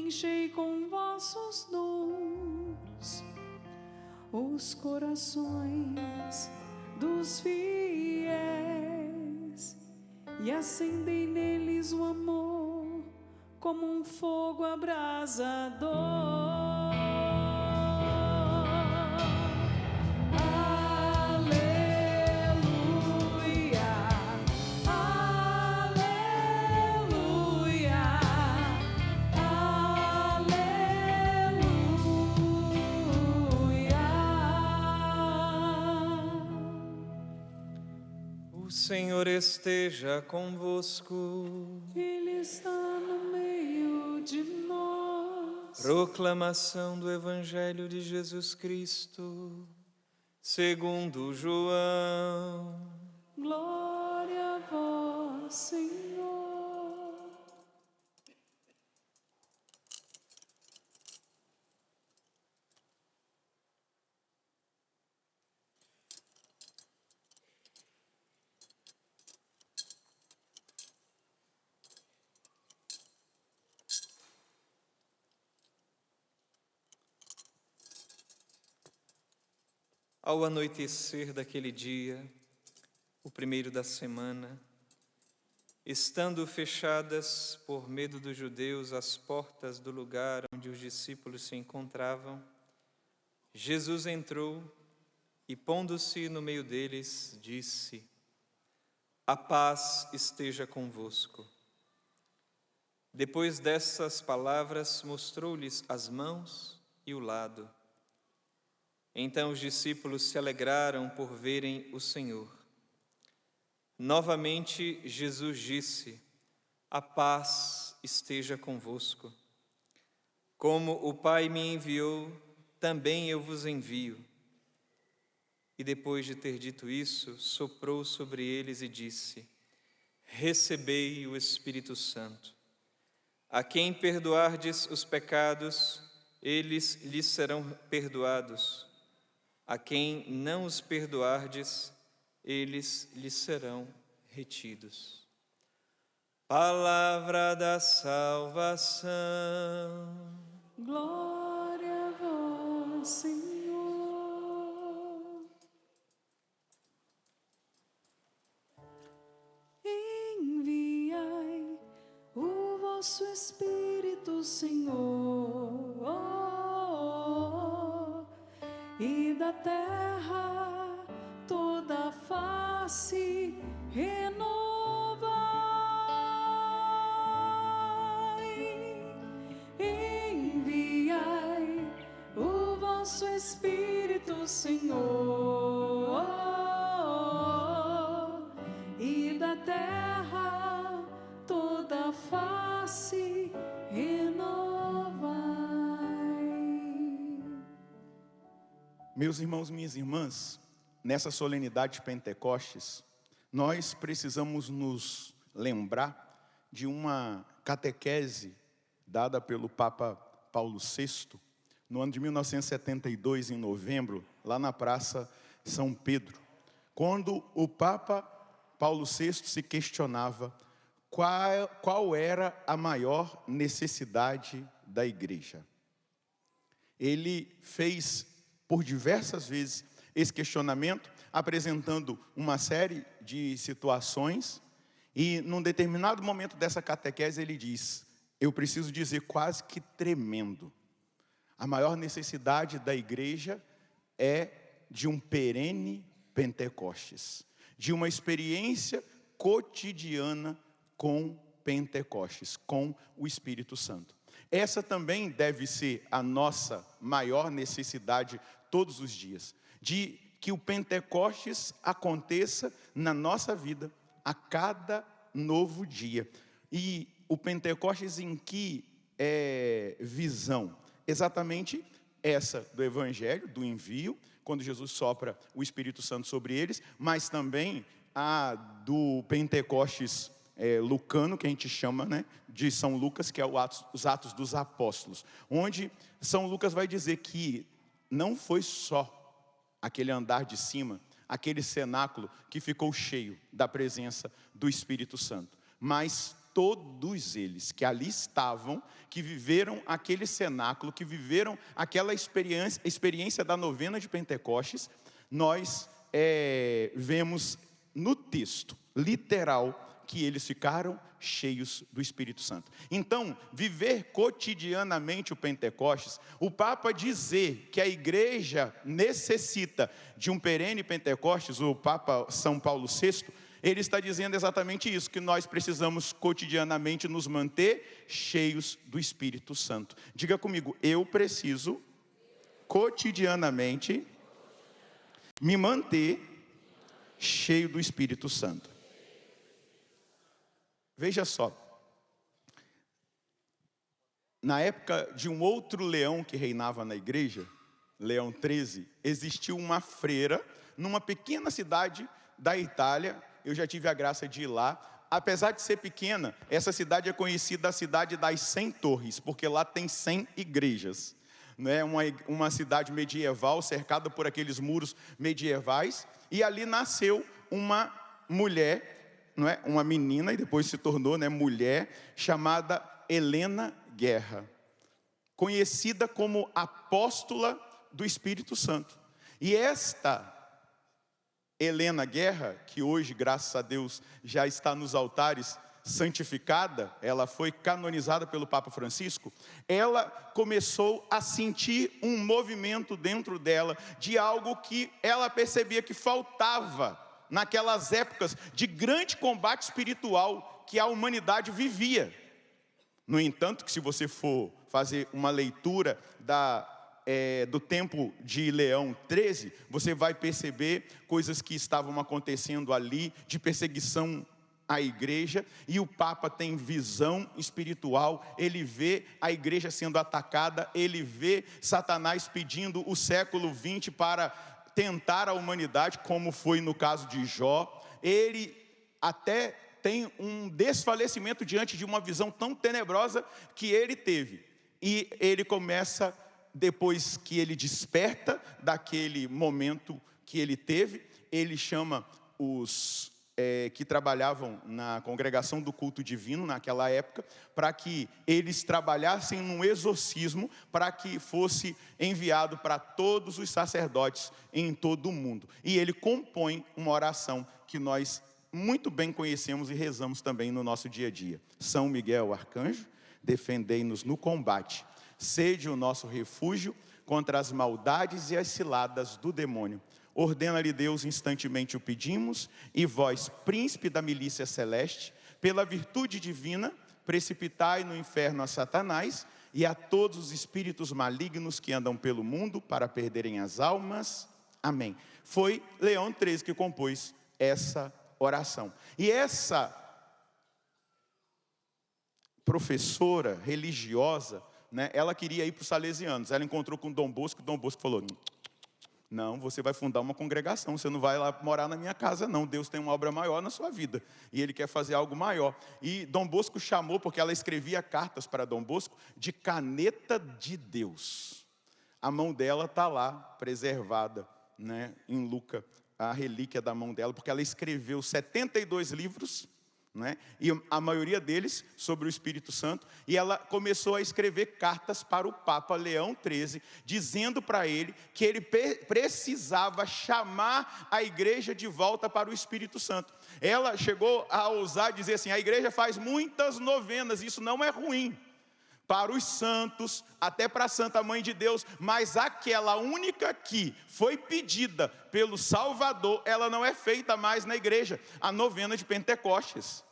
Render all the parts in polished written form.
enchei com vossos dons os corações dos fiéis e acendei neles o amor como um fogo abrasador. O Senhor esteja convosco. Ele está no meio de nós. Proclamação do Evangelho de Jesus Cristo, segundo João. Glória a vós, Senhor. Ao anoitecer daquele dia, o primeiro da semana, estando fechadas por medo dos judeus as portas do lugar onde os discípulos se encontravam, Jesus entrou e, pondo-se no meio deles, disse: "A paz esteja convosco." Depois dessas palavras, mostrou-lhes as mãos e o lado. Então os discípulos se alegraram por verem o Senhor. Novamente Jesus disse: "A paz esteja convosco. Como o Pai me enviou, também eu vos envio." E depois de ter dito isso, soprou sobre eles e disse: "Recebei o Espírito Santo. A quem perdoardes os pecados, eles lhes serão perdoados. A quem não os perdoardes, eles lhes serão retidos." Palavra da salvação. Glória a vós, Senhor. Enviai o vosso Espírito, Senhor, e da terra toda a face renovai. Enviai o vosso Espírito, Senhor, e da terra toda a face renovai. Meus irmãos, minhas irmãs, nessa solenidade de Pentecostes, nós precisamos nos lembrar de uma catequese dada pelo Papa Paulo VI, no ano de 1972, em novembro, lá na Praça São Pedro, quando o Papa Paulo VI se questionava qual era a maior necessidade da igreja. Ele fez por diversas vezes esse questionamento, apresentando uma série de situações, e num determinado momento dessa catequese ele diz, eu preciso dizer quase que tremendo, a maior necessidade da igreja é de um perene Pentecostes, de uma experiência cotidiana com Pentecostes, com o Espírito Santo. Essa também deve ser a nossa maior necessidade todos os dias, de que o Pentecostes aconteça na nossa vida a cada novo dia. E o Pentecostes em que visão? Exatamente essa do Evangelho, do envio, quando Jesus sopra o Espírito Santo sobre eles, mas também a do Pentecostes lucano, que a gente chama, né, de São Lucas, que é os Atos dos Apóstolos, onde São Lucas vai dizer que não foi só aquele andar de cima, aquele cenáculo que ficou cheio da presença do Espírito Santo, mas todos eles que ali estavam, que viveram aquele cenáculo, que viveram aquela experiência da novena de Pentecostes, nós vemos no texto literal que eles ficaram cheios do Espírito Santo. Então, viver cotidianamente o Pentecostes, o Papa dizer que a igreja necessita de um perene Pentecostes, o Papa São Paulo VI, ele está dizendo exatamente isso, que nós precisamos cotidianamente nos manter cheios do Espírito Santo. Diga comigo, eu preciso cotidianamente me manter cheio do Espírito Santo. Veja só, na época de um outro leão que reinava na igreja, Leão XIII, existiu uma freira numa pequena cidade da Itália. Eu já tive a graça de ir lá. Apesar de ser pequena, essa cidade é conhecida a cidade das 100 torres, porque lá tem 100 igrejas. Né? Uma cidade medieval, cercada por aqueles muros medievais, e ali nasceu uma mulher, não é? Uma menina, e depois se tornou, né, mulher, chamada Helena Guerra, conhecida como apóstola do Espírito Santo. E esta Helena Guerra, que hoje, graças a Deus, já está nos altares santificada, ela foi canonizada pelo Papa Francisco, ela começou a sentir um movimento dentro dela, de algo que ela percebia que faltava naquelas épocas de grande combate espiritual que a humanidade vivia. No entanto, que se você for fazer uma leitura do tempo de Leão XIII, você vai perceber coisas que estavam acontecendo ali, de perseguição à igreja, e o Papa tem visão espiritual, ele vê a igreja sendo atacada, ele vê Satanás pedindo o século XX para tentar a humanidade, como foi no caso de Jó. Ele até tem um desfalecimento diante de uma visão tão tenebrosa que ele teve. E ele começa, depois que ele desperta daquele momento que ele teve, ele chama os que trabalhavam na congregação do culto divino naquela época, para que eles trabalhassem num exorcismo, para que fosse enviado para todos os sacerdotes em todo o mundo. E ele compõe uma oração que nós muito bem conhecemos e rezamos também no nosso dia a dia. São Miguel, arcanjo, defendei-nos no combate, sede o nosso refúgio contra as maldades e as ciladas do demônio. Ordena-lhe Deus, instantemente o pedimos, e vós, príncipe da milícia celeste, pela virtude divina, precipitai no inferno a Satanás e a todos os espíritos malignos que andam pelo mundo para perderem as almas. Amém. Foi Leão XIII que compôs essa oração. E essa professora religiosa, né, ela queria ir para os salesianos. Ela encontrou com Dom Bosco, Dom Bosco falou: não, você vai fundar uma congregação, você não vai lá morar na minha casa não, Deus tem uma obra maior na sua vida, e Ele quer fazer algo maior. E Dom Bosco chamou, porque ela escrevia cartas para Dom Bosco, de caneta de Deus. A mão dela está lá, preservada, né, em Lucas, a relíquia da mão dela, porque ela escreveu 72 livros, né, e a maioria deles sobre o Espírito Santo, e ela começou a escrever cartas para o Papa Leão XIII, dizendo para ele que ele precisava chamar a igreja de volta para o Espírito Santo. Ela chegou a ousar dizer assim: a igreja faz muitas novenas, isso não é ruim, para os santos, até para a Santa Mãe de Deus, mas aquela única que foi pedida pelo Salvador, ela não é feita mais na igreja, a novena de Pentecostes.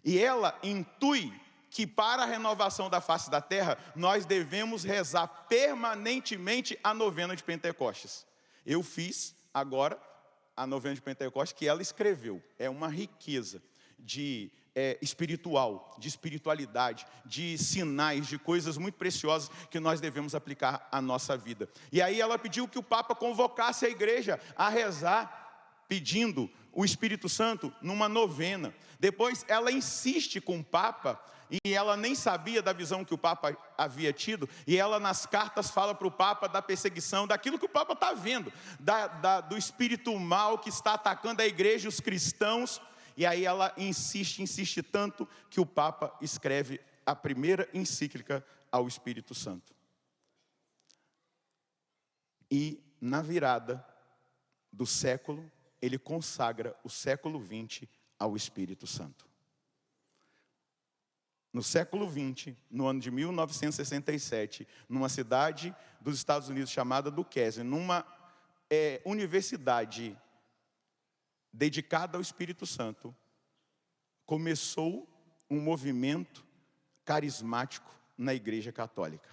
E ela intui que para a renovação da face da terra, nós devemos rezar permanentemente a novena de Pentecostes. Eu fiz agora a novena de Pentecostes que ela escreveu. É uma riqueza de espiritual, de espiritualidade, de sinais, de coisas muito preciosas que nós devemos aplicar à nossa vida. E aí ela pediu que o Papa convocasse a igreja a rezar, pedindo o Espírito Santo numa novena. Depois ela insiste com o Papa, e ela nem sabia da visão que o Papa havia tido, e ela nas cartas fala para o Papa da perseguição, daquilo que o Papa está vendo, do espírito mal que está atacando a igreja e os cristãos. E aí ela insiste tanto, que o Papa escreve a primeira encíclica ao Espírito Santo. E na virada do século, ele consagra o século XX ao Espírito Santo. No século XX, no ano de 1967, numa cidade dos Estados Unidos chamada Duquesne, numa universidade dedicada ao Espírito Santo, começou um movimento carismático na Igreja Católica.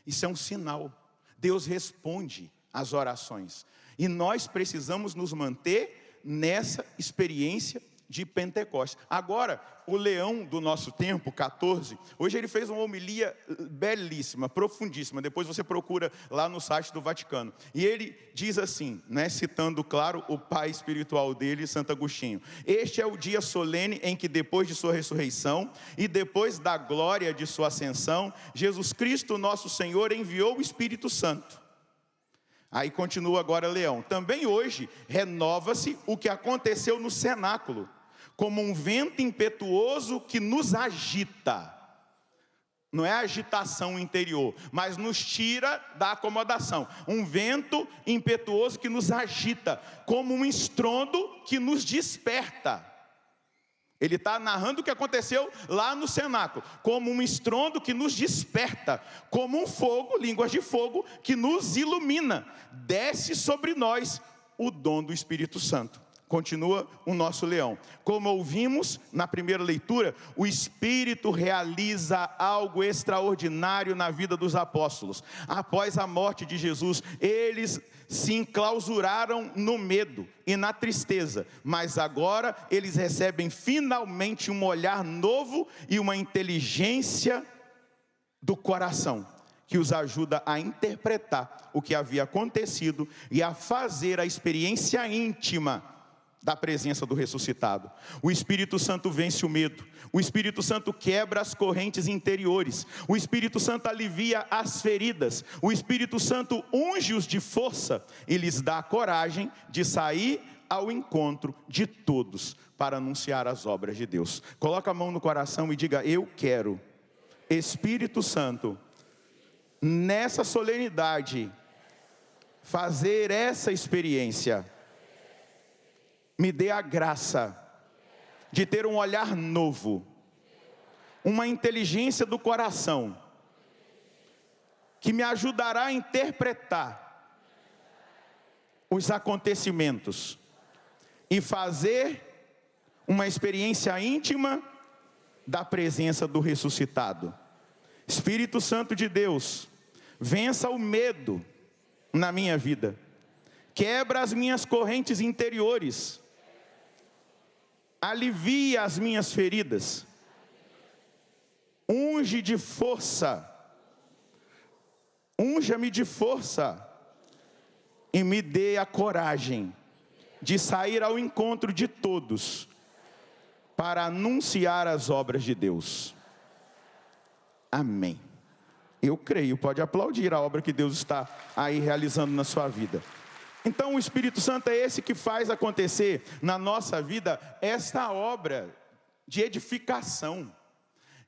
Isso é um sinal. Deus responde às orações. E nós precisamos nos manter nessa experiência de Pentecostes. Agora, o leão do nosso tempo, 14, hoje ele fez uma homilia belíssima, profundíssima. Depois você procura lá no site do Vaticano. E ele diz assim, citando, claro, o pai espiritual dele, Santo Agostinho: este é o dia solene em que, depois de sua ressurreição e depois da glória de sua ascensão, Jesus Cristo, nosso Senhor, enviou o Espírito Santo. Aí continua agora Leão: também hoje renova-se o que aconteceu no cenáculo, como um vento impetuoso que nos agita. Não é agitação interior, mas nos tira da acomodação. Um vento impetuoso que nos agita, como um estrondo que nos desperta. Ele está narrando o que aconteceu lá no cenáculo, como um estrondo que nos desperta, como um fogo, línguas de fogo, que nos ilumina. Desce sobre nós o dom do Espírito Santo. Continua o nosso leão. Como ouvimos na primeira leitura, o Espírito realiza algo extraordinário na vida dos apóstolos. Após a morte de Jesus, eles se enclausuraram no medo e na tristeza, mas agora eles recebem finalmente um olhar novo e uma inteligência do coração, que os ajuda a interpretar o que havia acontecido e a fazer a experiência íntima da presença do ressuscitado. O Espírito Santo vence o medo. O Espírito Santo quebra as correntes interiores. O Espírito Santo alivia as feridas. O Espírito Santo unge-os de força e lhes dá a coragem de sair ao encontro de todos para anunciar as obras de Deus. Coloca a mão no coração e diga: eu quero, Espírito Santo, nessa solenidade, fazer essa experiência. Me dê a graça de ter um olhar novo, uma inteligência do coração, que me ajudará a interpretar os acontecimentos e fazer uma experiência íntima da presença do ressuscitado. Espírito Santo de Deus, vença o medo na minha vida, quebra as minhas correntes interiores, alivia as minhas feridas, unge de força, unja-me de força e me dê a coragem de sair ao encontro de todos para anunciar as obras de Deus. Amém. Eu creio, pode aplaudir a obra que Deus está aí realizando na sua vida. Então o Espírito Santo é esse que faz acontecer na nossa vida esta obra de edificação.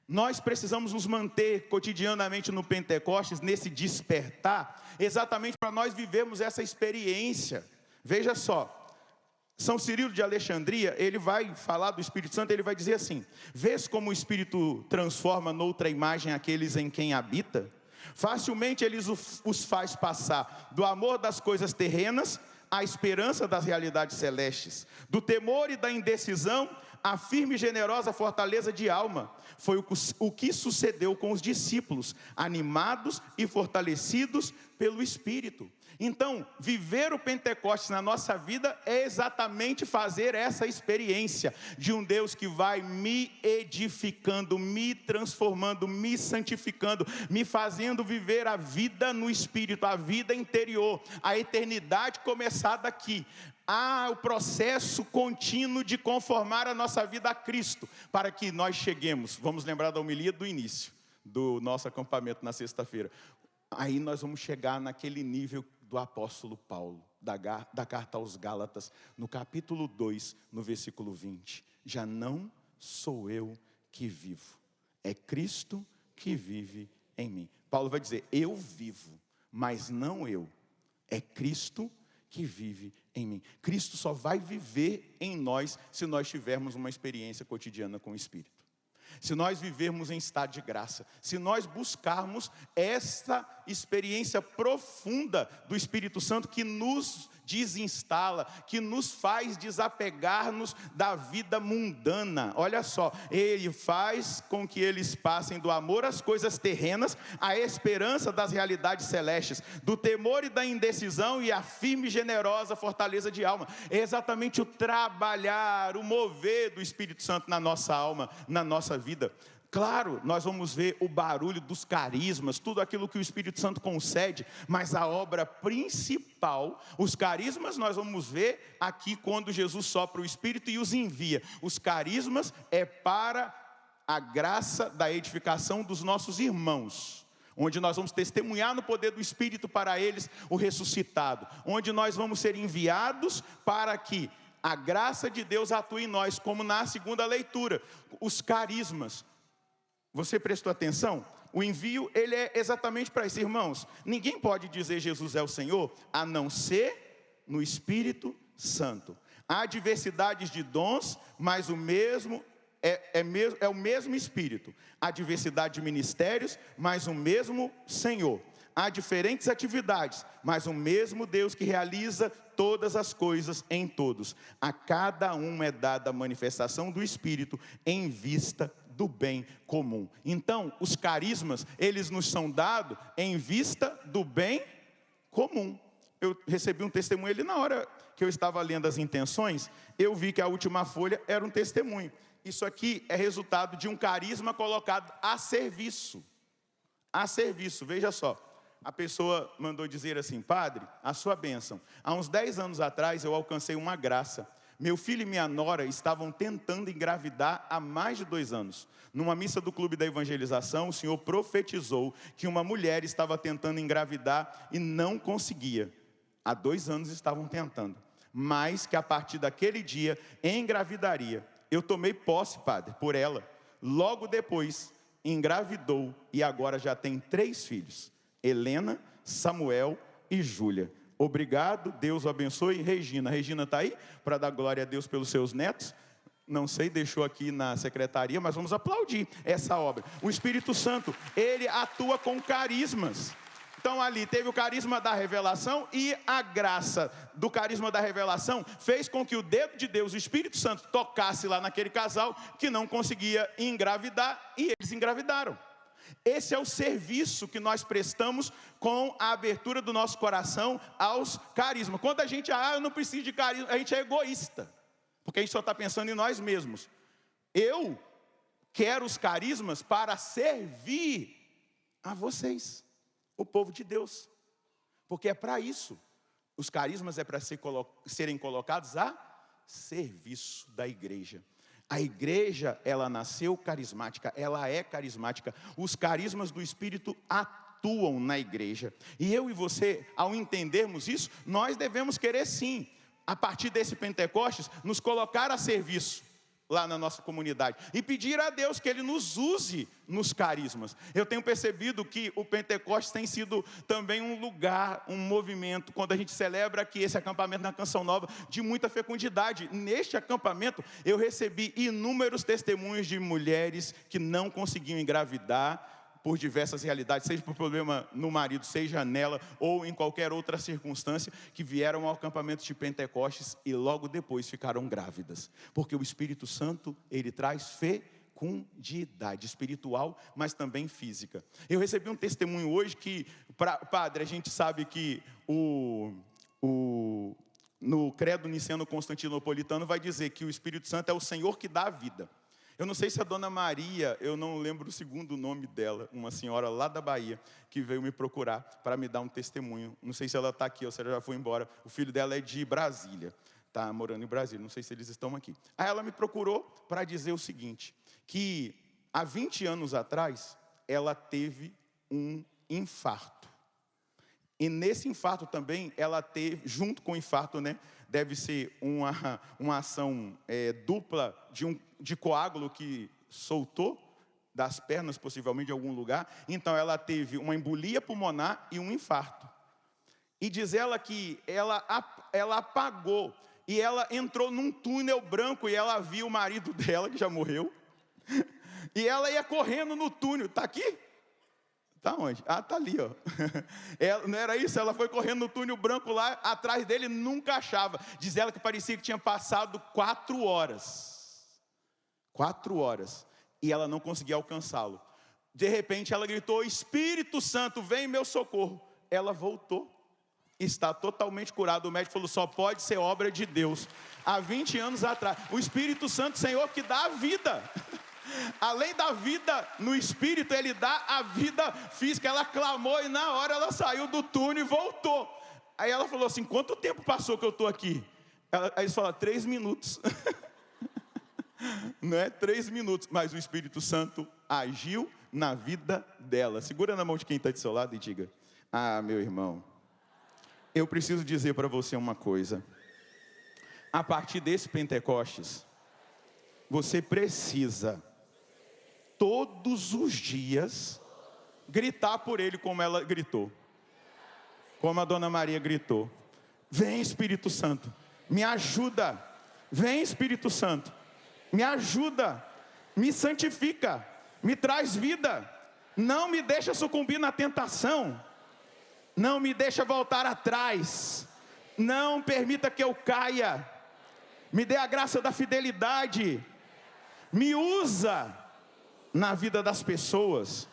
Nós precisamos nos manter cotidianamente no Pentecostes, nesse despertar, exatamente para nós vivermos essa experiência. Veja só, São Cirilo de Alexandria, ele vai falar do Espírito Santo, ele vai dizer assim: vês como o Espírito transforma noutra imagem aqueles em quem habita? Facilmente ele os faz passar do amor das coisas terrenas à esperança das realidades celestes, do temor e da indecisão à firme e generosa fortaleza de alma. Foi o que sucedeu com os discípulos, animados e fortalecidos pelo Espírito. Então, viver o Pentecostes na nossa vida é exatamente fazer essa experiência de um Deus que vai me edificando, me transformando, me santificando, me fazendo viver a vida no Espírito, a vida interior, a eternidade começada aqui. Há o processo contínuo de conformar a nossa vida a Cristo, para que nós cheguemos, vamos lembrar da homilia do início, do nosso acampamento na sexta-feira. Aí nós vamos chegar naquele nível do apóstolo Paulo, da carta aos Gálatas, no capítulo 2, no versículo 20. Já não sou eu que vivo, é Cristo que vive em mim. Paulo vai dizer, eu vivo, mas não eu, é Cristo que vive em mim. Cristo só vai viver em nós se nós tivermos uma experiência cotidiana com o Espírito. Se nós vivermos em estado de graça, se nós buscarmos essa experiência profunda do Espírito Santo que nos desinstala, que nos faz desapegar-nos da vida mundana. Olha só, Ele faz com que eles passem do amor às coisas terrenas à esperança das realidades celestes, do temor e da indecisão e à firme e generosa fortaleza de alma. É exatamente o trabalhar, o mover do Espírito Santo na nossa alma, na nossa vida. Claro, nós vamos ver o barulho dos carismas, tudo aquilo que o Espírito Santo concede, mas a obra principal, os carismas nós vamos ver aqui quando Jesus sopra o Espírito e os envia. Os carismas é para a graça da edificação dos nossos irmãos, onde nós vamos testemunhar no poder do Espírito para eles o ressuscitado, onde nós vamos ser enviados para que a graça de Deus atue em nós, como na segunda leitura, os carismas. Você prestou atenção? O envio, ele é exatamente para isso, irmãos. Ninguém pode dizer Jesus é o Senhor, a não ser no Espírito Santo. Há diversidades de dons, mas o mesmo é o mesmo Espírito. Há diversidade de ministérios, mas o mesmo Senhor. Há diferentes atividades, mas o mesmo Deus que realiza todas as coisas em todos. A cada um é dada a manifestação do Espírito em vista do bem comum. Então, os carismas, eles nos são dados em vista do bem comum. Eu recebi um testemunho ali na hora que eu estava lendo as intenções, eu vi que a última folha era um testemunho. Isso aqui é resultado de um carisma colocado a serviço. A serviço, veja só. A pessoa mandou dizer assim, padre, a sua bênção. Há uns 10 anos atrás eu alcancei uma graça. Meu filho e minha nora estavam tentando engravidar há mais de 2 anos. Numa missa do Clube da Evangelização, o Senhor profetizou que uma mulher estava tentando engravidar e não conseguia. Há 2 anos estavam tentando, mas que a partir daquele dia engravidaria. Eu tomei posse, padre, por ela. Logo depois, engravidou e agora já tem 3 filhos. Helena, Samuel e Júlia. Obrigado, Deus o abençoe. Regina está aí para dar glória a Deus pelos seus netos? Não sei, deixou aqui na secretaria, mas vamos aplaudir essa obra. O Espírito Santo, ele atua com carismas. Então ali teve o carisma da revelação e a graça do carisma da revelação fez com que o dedo de Deus, o Espírito Santo, tocasse lá naquele casal que não conseguia engravidar e eles engravidaram. Esse é o serviço que nós prestamos com a abertura do nosso coração aos carismas. Quando a gente, eu não preciso de carisma, a gente é egoísta, porque a gente só está pensando em nós mesmos. Eu quero os carismas para servir a vocês, o povo de Deus, porque é para isso. Os carismas é para serem colocados a serviço da igreja. A igreja, ela nasceu carismática, ela é carismática. Os carismas do Espírito atuam na igreja. E eu e você, ao entendermos isso, nós devemos querer sim, a partir desse Pentecostes, nos colocar a serviço lá na nossa comunidade. E pedir a Deus que Ele nos use nos carismas. Eu tenho percebido que o Pentecostes tem sido também um lugar, um movimento, quando a gente celebra aqui esse acampamento na Canção Nova, de muita fecundidade. Neste acampamento, eu recebi inúmeros testemunhos de mulheres que não conseguiam engravidar, por diversas realidades, seja por problema no marido, seja nela, ou em qualquer outra circunstância, que vieram ao acampamento de Pentecostes e logo depois ficaram grávidas. Porque o Espírito Santo, ele traz fecundidade espiritual, mas também física. Eu recebi um testemunho hoje que, padre, a gente sabe que no credo niceno constantinopolitano vai dizer que o Espírito Santo é o Senhor que dá a vida. Eu não sei se a dona Maria, eu não lembro o segundo nome dela, uma senhora lá da Bahia, que veio me procurar para me dar um testemunho. Não sei se ela está aqui ou se ela já foi embora. O filho dela é de Brasília, está morando em Brasília, não sei se eles estão aqui. Aí ela me procurou para dizer o seguinte, que há 20 anos atrás, ela teve um infarto. E nesse infarto também, ela teve, junto com o infarto, né? Deve ser uma ação dupla de coágulo que soltou das pernas, possivelmente, de algum lugar. Então, ela teve uma embolia pulmonar e um infarto. E diz ela que ela apagou. E ela entrou num túnel branco e ela viu o marido dela, que já morreu. E ela ia correndo no túnel. Está aqui? Está onde? Ah, está ali, ó. Não era isso? Ela foi correndo no túnel branco lá, atrás dele, nunca achava. Diz ela que parecia que tinha passado 4 horas. 4 horas. E ela não conseguia alcançá-lo. De repente ela gritou: Espírito Santo, vem em meu socorro. Ela voltou. Está totalmente curada. O médico falou: só pode ser obra de Deus. Há 20 anos atrás. O Espírito Santo, Senhor, que dá a vida. Além da vida no espírito, Ele dá a vida física. Ela clamou e na hora ela saiu do túnel e voltou. Aí ela falou assim: quanto tempo passou que eu estou aqui? Aí eles falaram: 3 minutos. Não é 3 minutos, mas o Espírito Santo agiu na vida dela. Segura na mão de quem está do seu lado e diga: ah, meu irmão, eu preciso dizer para você uma coisa. A partir desse Pentecostes, você precisa todos os dias gritar por ele como ela gritou, como a Dona Maria gritou: vem Espírito Santo, me ajuda, vem Espírito Santo, me ajuda, me santifica, me traz vida, não me deixa sucumbir na tentação, não me deixa voltar atrás, não permita que eu caia, me dê a graça da fidelidade, me usa na vida das pessoas.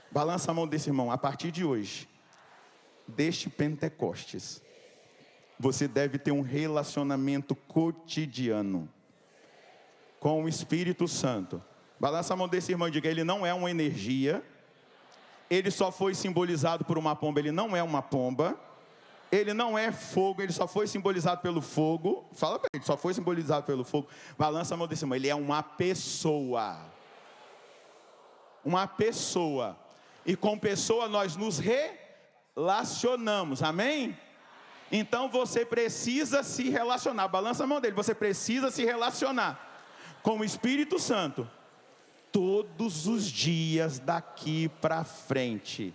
Balança a mão desse irmão. A partir de hoje, deste Pentecostes, você deve ter um relacionamento cotidiano com o Espírito Santo. Balança a mão desse irmão e diga: ele não é uma energia, ele só foi simbolizado por uma pomba, ele não é uma pomba, ele não é fogo, ele só foi simbolizado pelo fogo. Fala para ele: só foi simbolizado pelo fogo. Balança a mão desse irmão. Ele é uma pessoa. Uma pessoa. E com pessoa nós nos relacionamos. Amém? Então você precisa se relacionar. Balança a mão dele. Você precisa se relacionar com o Espírito Santo todos os dias daqui para frente.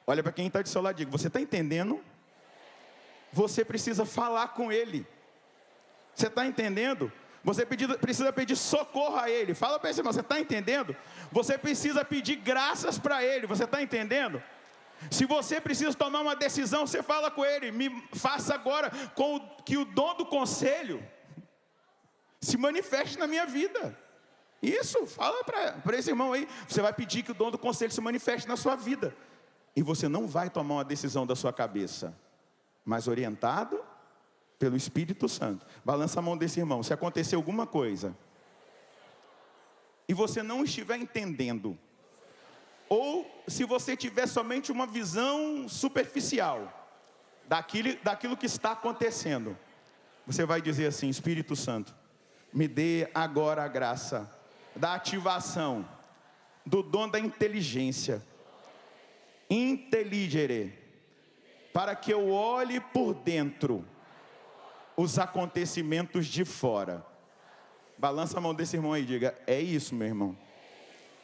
Olha para quem está do seu lado e diga: você está entendendo? Você precisa falar com ele. Você está entendendo? Você precisa pedir socorro a ele. Fala para esse irmão: você está entendendo? Você precisa pedir graças para ele. Você está entendendo? Se você precisa tomar uma decisão, você fala com ele: me faça agora que o dom do conselho se manifeste na minha vida. Isso, fala para esse irmão aí. Você vai pedir que o dom do conselho se manifeste na sua vida. E você não vai tomar uma decisão da sua cabeça, mas orientado pelo Espírito Santo. Balança a mão desse irmão. Se acontecer alguma coisa e você não estiver entendendo, ou se você tiver somente uma visão superficial daquilo que está acontecendo, você vai dizer assim: Espírito Santo, me dê agora a graça da ativação do dom da inteligência, inteligere, para que eu olhe por dentro os acontecimentos de fora. Balança a mão desse irmão aí e diga: é isso, meu irmão.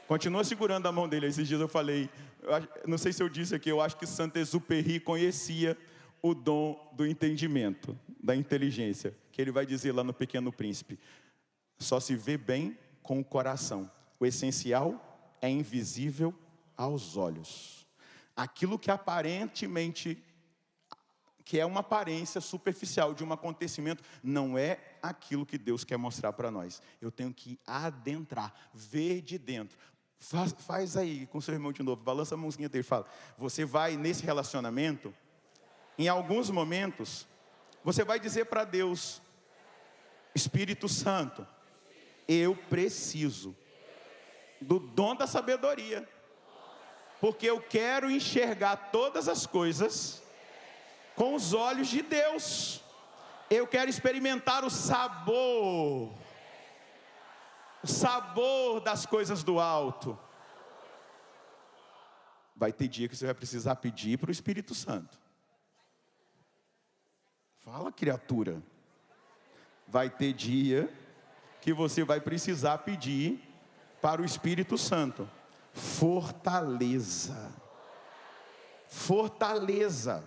Continua segurando a mão dele. Esses dias eu falei, não sei se eu disse aqui, eu acho que Saint-Exupéry conhecia o dom do entendimento, da inteligência, que ele vai dizer lá no Pequeno Príncipe: só se vê bem com o coração. O essencial é invisível aos olhos. Aquilo que aparentemente, que é uma aparência superficial de um acontecimento, não é aquilo que Deus quer mostrar para nós. Eu tenho que adentrar, ver de dentro. Faz aí com seu irmão de novo, balança a mãozinha dele e fala: você vai nesse relacionamento, em alguns momentos, você vai dizer para Deus: Espírito Santo, eu preciso do dom da sabedoria, porque eu quero enxergar todas as coisas com os olhos de Deus. Eu quero experimentar o sabor das coisas do alto. Vai ter dia que você vai precisar pedir para o Espírito Santo: Fala, criatura. Vai ter dia que você vai precisar pedir para o Espírito Santo fortaleza. Fortaleza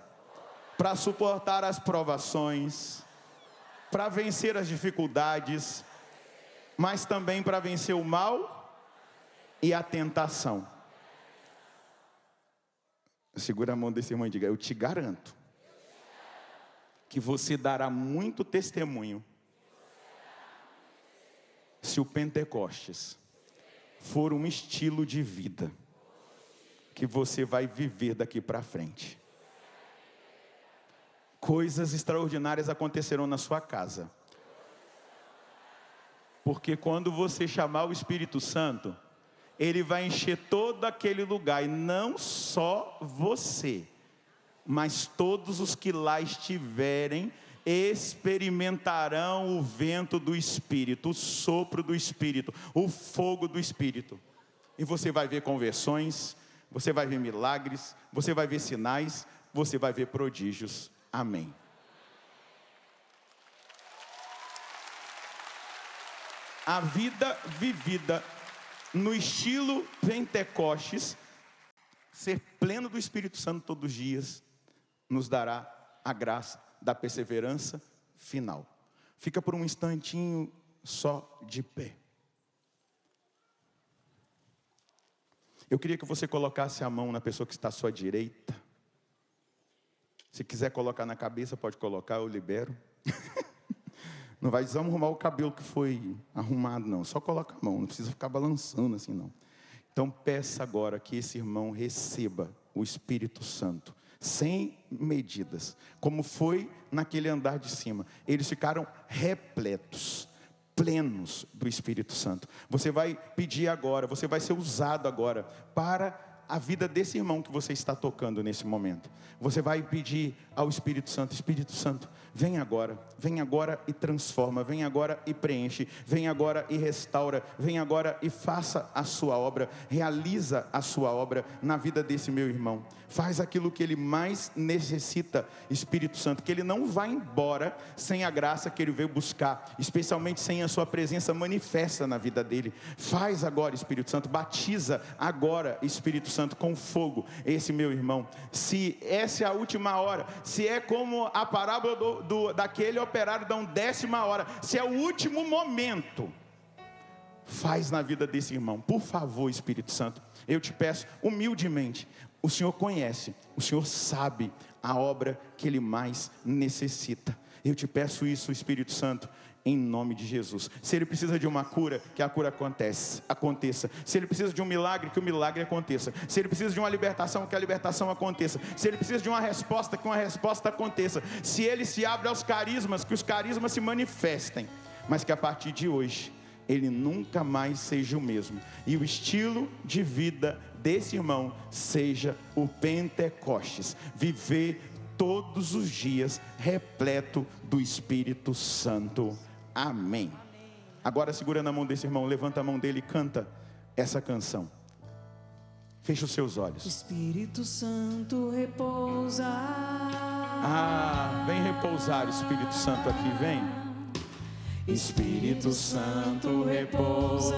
para suportar as provações, para vencer as dificuldades, mas também para vencer o mal e a tentação. Segura a mão desse irmão e diga: eu te garanto que você dará muito testemunho se o Pentecostes for um estilo de vida que você vai viver daqui para frente. Coisas extraordinárias acontecerão na sua casa. Porque quando você chamar o Espírito Santo, ele vai encher todo aquele lugar, e não só você, mas todos os que lá estiverem experimentarão o vento do Espírito, o sopro do Espírito, o fogo do Espírito. E você vai ver conversões, você vai ver milagres, você vai ver sinais, você vai ver prodígios. Amém. A vida vivida no estilo Pentecostes, ser pleno do Espírito Santo todos os dias, nos dará a graça da perseverança final. Fica por um instantinho só de pé. Eu queria que você colocasse a mão na pessoa que está à sua direita. Se quiser colocar na cabeça, pode colocar, eu libero. Não vai desarrumar o cabelo que foi arrumado, não. Só coloca a mão, não precisa ficar balançando assim, não. Então peça agora que esse irmão receba o Espírito Santo, sem medidas, como foi naquele andar de cima. Eles ficaram repletos, plenos do Espírito Santo. Você vai pedir agora, você vai ser usado agora para a vida desse irmão que você está tocando nesse momento. Você vai pedir ao Espírito Santo, vem agora e transforma, vem agora e preenche, vem agora e restaura, vem agora e faça a sua obra, realiza a sua obra na vida desse meu irmão. Faz aquilo que ele mais necessita, Espírito Santo, que ele não vá embora sem a graça que ele veio buscar, especialmente sem a sua presença manifesta na vida dele. Faz agora, Espírito Santo, batiza agora, Espírito Santo, com fogo esse meu irmão. Se essa é a última hora, se é como a parábola daquele operário da 10ª hora, se é o último momento, faz na vida desse irmão, por favor, Espírito Santo. Eu te peço humildemente, o Senhor conhece, o Senhor sabe a obra que ele mais necessita. Eu te peço isso, Espírito Santo, em nome de Jesus. Se ele precisa de uma cura, que a cura aconteça. Se ele precisa de um milagre, que o milagre aconteça. Se ele precisa de uma libertação, que a libertação aconteça. Se ele precisa de uma resposta, que uma resposta aconteça. Se ele se abre aos carismas, que os carismas se manifestem. Mas que a partir de hoje, ele nunca mais seja o mesmo. E o estilo de vida desse irmão seja o Pentecostes. Viver todos os dias repleto do Espírito Santo. Amém. Agora segura na mão desse irmão, levanta a mão dele e canta essa canção. Feche os seus olhos. Espírito Santo repousa. Vem repousar, Espírito Santo, aqui, vem. Espírito Santo repousa.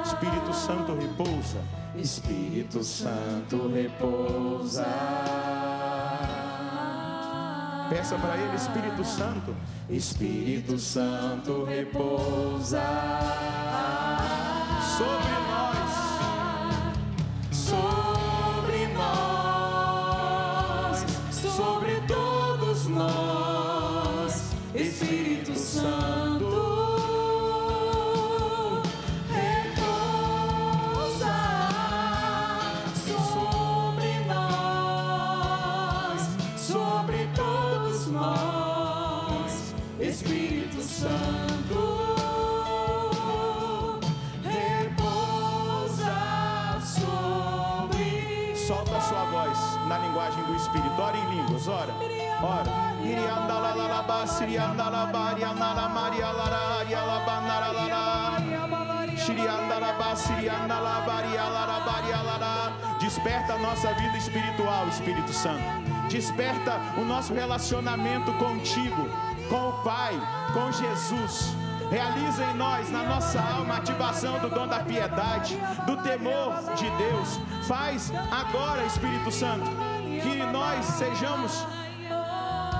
Espírito Santo repousa. Espírito Santo repousa. Peça para ele, Espírito Santo. Espírito Santo repousa sobre nós, sobre todos nós. Espírito Santo repousa sobre nós, sobre todos nós. Espírito Santo repousa sobre. Solta a sua voz na linguagem do Espírito. Ora em línguas, ora. Desperta a nossa vida espiritual, Espírito Santo. Desperta o nosso relacionamento contigo, com o Pai, com Jesus. Realiza em nós, na nossa alma, a ativação do dom da piedade, do temor de Deus. Faz agora, Espírito Santo, que nós sejamos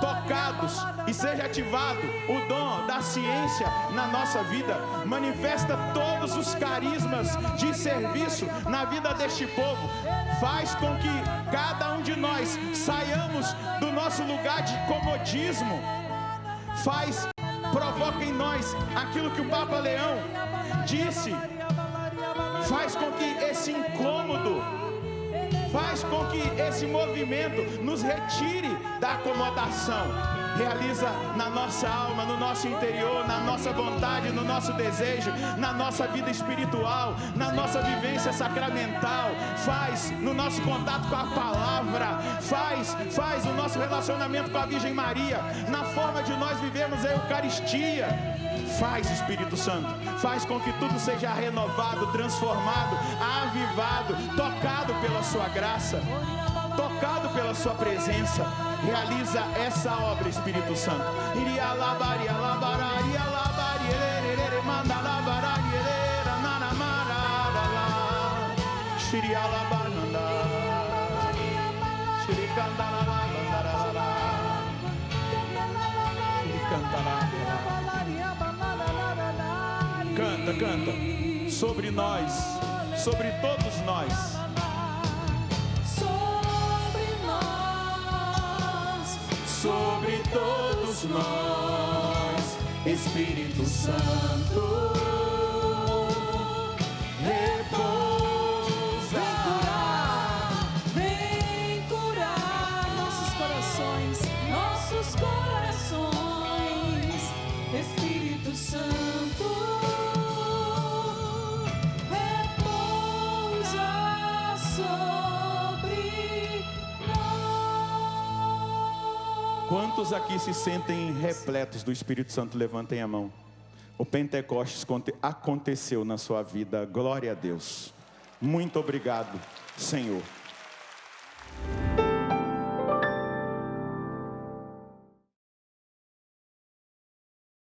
tocados e seja ativado o dom da ciência na nossa vida. Manifesta todos os carismas de serviço na vida deste povo. Faz com que cada um de nós saiamos do nosso lugar de comodismo. Provoca em nós aquilo que o Papa Leão disse. Faz com que esse incômodo, faz com que esse movimento nos retire da acomodação. Realiza na nossa alma, no nosso interior, na nossa vontade, no nosso desejo, na nossa vida espiritual, na nossa vivência sacramental. Faz no nosso contato com a palavra. Faz o nosso relacionamento com a Virgem Maria, na forma de nós vivermos a Eucaristia. Faz, Espírito Santo, faz com que tudo seja renovado, transformado, avivado, tocado pela sua graça, tocado pela sua presença. Realiza essa obra, Espírito Santo. Iria labar, ia labar, ia labar, ele manda labar, ele na marada lá. Shiria labar, nanda. Shiri cantara lá, Canta, canta. Sobre nós, sobre todos nós. Sobre todos nós, Espírito Santo, repousa. Vem curar nossos corações, Espírito Santo, repousa sobre nós. Quantos aqui se sentem repletos do Espírito Santo? Levantem a mão. O Pentecostes aconteceu na sua vida. Glória a Deus. Muito obrigado, Senhor.